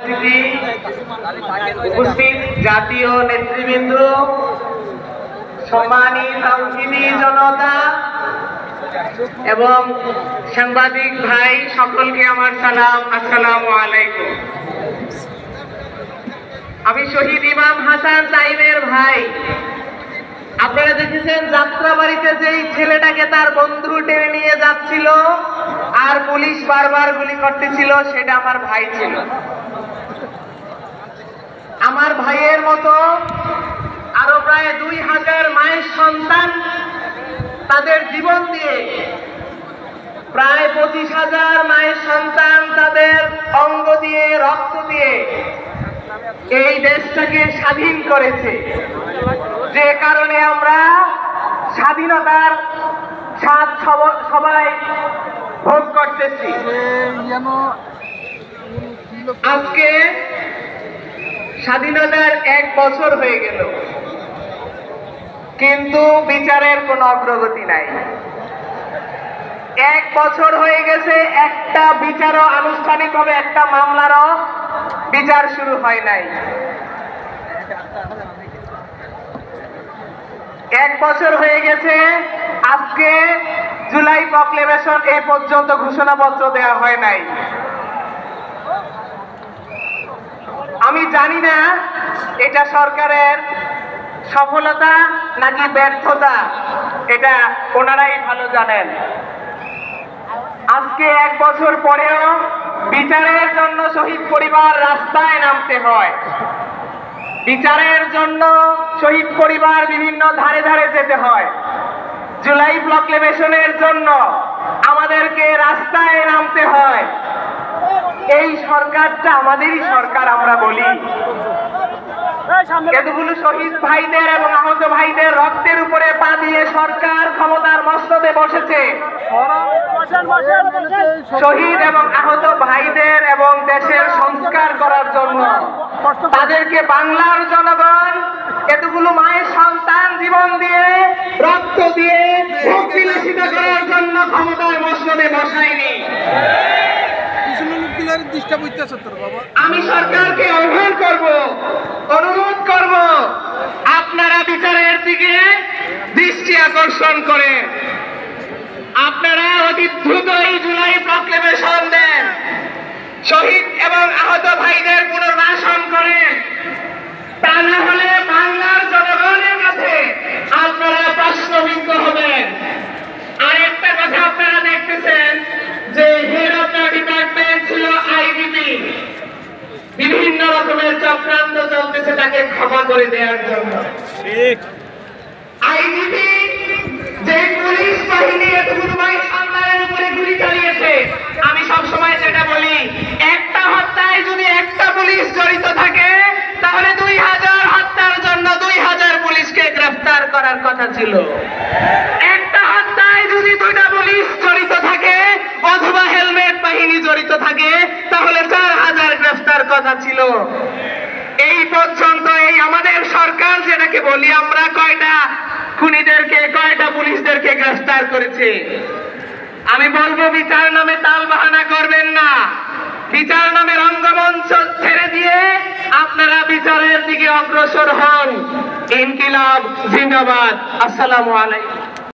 উপস্থিতি, উপস্থিত জাতীয় নেতৃবৃন্দ, সম্মানিত তাওহিদি জনতা এবং সাংবাদিক ভাই সকলকে আমার সালাম, আসসালামু আলাইকুম। আমি শহীদ ইমাম হাসান তাইমের ভাই। আপনারা দেখেছেন যাত্রাবাড়িতে যেই ছেলেটাকে তার বন্ধু টেনে নিয়ে যাচ্ছিল আর পুলিশ বারবার গুলি করতেছিল, সেটা আমার ভাই ছিল। আমার ভাইয়ের মতো আরো প্রায় 2000 মায়ের সন্তান তাদের জীবন দিয়ে, প্রায় 25,000 মায়ের সন্তান তাদের অঙ্গ দিয়ে, রক্ত দিয়ে এই দেশটাকে স্বাধীন করেছে। যে কারণে আমরা স্বাধীনতার স্বাদ সবাই ভোগ করতেছি। আজকে স্বাধীনতার 1 বছর হয়ে গেল, কিন্তু বিচারের কোনো অগ্রগতি নাই। 1 বছর হয়ে গেছে, একটা বিচারও আনুষ্ঠানিকভাবে, একটা মামলারও বিচার শুরু হয় নাই। 1 বছর হয়ে গেছে, আজকে জুলাই প্রক্লেমেশন এই পর্যন্ত ঘোষণাপত্র দেওয়া হয় নাই। আমি জানি না এটা সরকারের সফলতা নাকি ব্যর্থতা, এটা ওনারাই ভালো জানেন। আজকে 1 বছর পরেও বিচারের জন্য শহীদ পরিবার রাস্তায় নামতে হয়। বিচারের জন্য শহীদ পরিবার বিভিন্ন ধারে ধারে যেতে হয়। জুলাই প্রক্লেমেশনের জন্য আমাদেরকে রাস্তায় নামতে হয়। এই সরকারটা আমাদেরই সরকার আমরা বলি। এতগুলো শহীদ ভাইদের এবং আহত ভাইদের রক্তের উপরে পা দিয়ে সরকার ক্ষমতার মস্তদে বসেছে। শহীদ এবং আহত ভাইদের এবং দেশের সংস্কার করার জন্য তাদেরকে বাংলার জনগণ এতগুলো মায়ের সন্তান জীবন দিয়ে, রক্ত দিয়ে ভক্তিলাসিতা করার জন্য ক্ষমতার মস্তদে বসায়নি। আমি সরকারকে আহ্বান করব, অনুরোধ করব, আপনারা বিচারের দিকে দৃষ্টি আকর্ষণ করেন। আপনারা অতি দ্রুত এই জুলাই প্রক্লেমেশন দেন, শহীদ এবং আহত ভাইদের পুনর্বাসন করেন। তা না হলে বাংলার জনগণের কাছে আপনারা প্রশ্নবিদ্ধ হবেন। আর একটা কথা আপনারা দেখতেছেন যে হেড অফ দ্য ডিপার্টমেন্ট ছিল আইজিপি, বিভিন্ন রকমের চক্রান্ত চলতেছে তাকে ক্ষমা করে দেওয়ার জন্য। আইজিপি যে পুলিশ বাহিনী এতগুলো মায়ের সন্তানের উপরে গুলি চালিয়েছে, আমি সবসময় সেটা বলি, একটা হত্যায় যদি একটা পুলিশ জড়িত থাকে তাহলে 2000 হত্যার জন্য 2000 পুলিশকে গ্রেফতার করার কথা ছিল। একটা হত্যায় যদি 2টা পুলিশ জড়িত থাকে অথবা হেলমেট বাহিনী জড়িত থাকে তাহলে 4000 গ্রেফতার কথা ছিল। এই পর্যন্ত এই আমাদের সরকার যেটাকে বলি আমরা, কয়টা খুনিদেরকে, কয়টা পুলিশদেরকে গ্রেফতার করেছে? আমি বলবো বিচার নামে তাল বাহানা করবেন না। বিচার নামে রঙ্গমঞ্চ ছেড়ে দিয়ে আপনারা বিচারের দিকে অগ্রসর হন। ইনকিলাব জিন্দাবাদ। আসসালামু আলাইকুম।